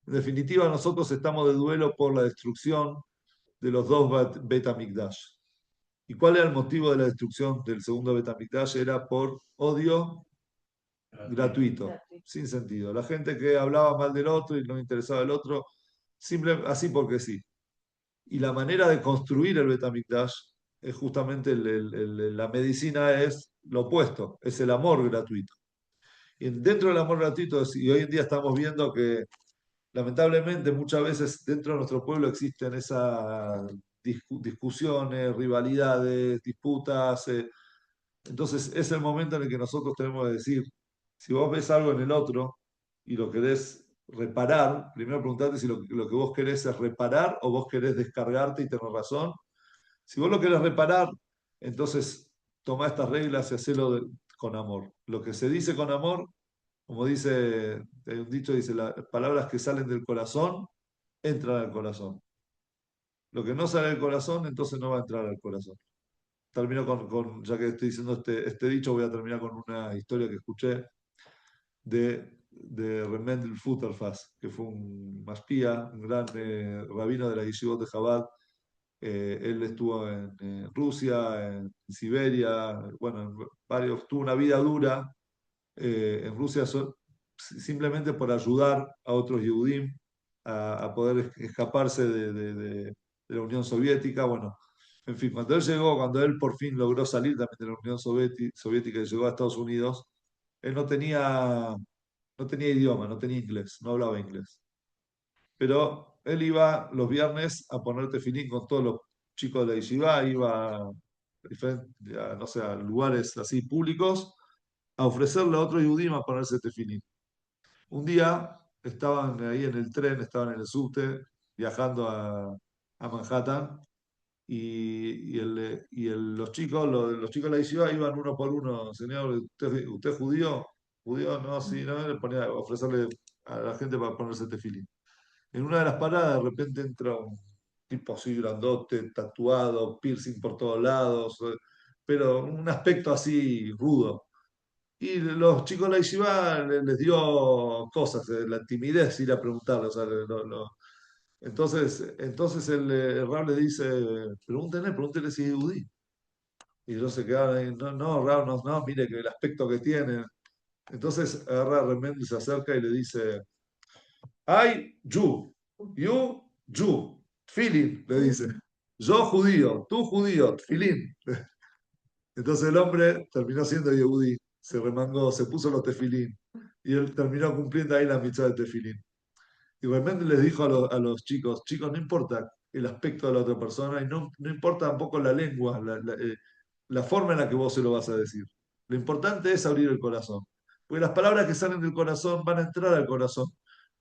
en definitiva nosotros estamos de duelo por la destrucción de los dos Bet HaMikdash. ¿Y cuál era el motivo de la destrucción del segundo Bet HaMikdash? Era por odio gratuito, sin sentido. La gente que hablaba mal del otro y no le interesaba el otro, así porque sí. Y la manera de construir el Bet HaMikdash es justamente la medicina es lo opuesto, es el amor gratuito. Y dentro del amor gratuito, y hoy en día estamos viendo que lamentablemente muchas veces dentro de nuestro pueblo existen esas discusiones, rivalidades, disputas. Entonces es el momento en el que nosotros tenemos que decir, si vos ves algo en el otro y lo querés reparar, primero preguntarte si lo que vos querés es reparar o vos querés descargarte y tener razón. Si vos lo querés reparar, entonces toma estas reglas y hacelo con amor. Lo que se dice con amor, como dice, hay un dicho, dice, las palabras que salen del corazón entran al corazón. Lo que no sale del corazón, entonces no va a entrar al corazón. Termino ya que estoy diciendo este dicho, voy a terminar con una historia que escuché de Remendel Futterfass, que fue un maspía, un gran rabino de la Yeshivot de Chabad. Él estuvo en Rusia, en Siberia, bueno, tuvo una vida dura en Rusia simplemente por ayudar a otros Yehudim a poder escaparse de la Unión Soviética. Bueno, en fin, cuando él por fin logró salir también de la Unión Soviética y llegó a Estados Unidos, él no tenía idioma, no tenía inglés, no hablaba inglés. Pero él iba los viernes a poner tefilín con todos los chicos de la yeshiva, iba no sé, a lugares así públicos a ofrecerle a otro Yehudim a ponerse tefilín. Un día estaban ahí en el tren, estaban en el subte, viajando a Manhattan, los chicos, los chicos de la yeshiva iban uno por uno. Señor, ¿usted es judío? ¿Judío? No, sí, no, le ponía a ofrecerle a la gente para ponerse tefilín. En una de las paradas, de repente entra un tipo así grandote, tatuado, piercing por todos lados, pero un aspecto así rudo. Y los chicos de la yeshiva les dio cosas, la timidez ir a preguntarle. O sea, entonces el Rab le dice, pregúntenle si es judí. Y ellos se quedaron ahí, no, no, Rab, no, no, mire que el aspecto que tiene. Entonces agarra Remendel, se acerca y le dice, I, Jew, you, Jew, Tfilin, le dice. Yo judío, tú judío, Tfilin. Entonces el hombre terminó siendo yehudí, se remangó, se puso los tefilín y él terminó cumpliendo ahí la mitzvah de tefilín. Y realmente les dijo a los chicos, chicos, no importa el aspecto de la otra persona y no importa tampoco la lengua, la forma en la que vos se lo vas a decir. Lo importante es abrir el corazón. Porque las palabras que salen del corazón van a entrar al corazón,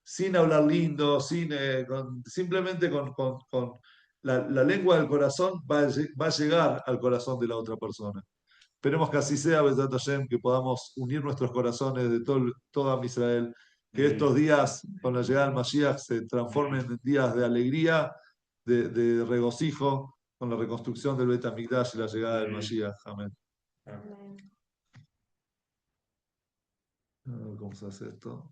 sin hablar lindo, simplemente con la lengua del corazón va a llegar al corazón de la otra persona. Esperemos que así sea, Besat Hashem, que podamos unir nuestros corazones de toda Israel, que estos días, con la llegada del Mashiach, se transformen en días de alegría, de regocijo, con la reconstrucción del Bet HaMikdash y la llegada del Mashiach. Amén. A ver, ¿cómo se hace esto?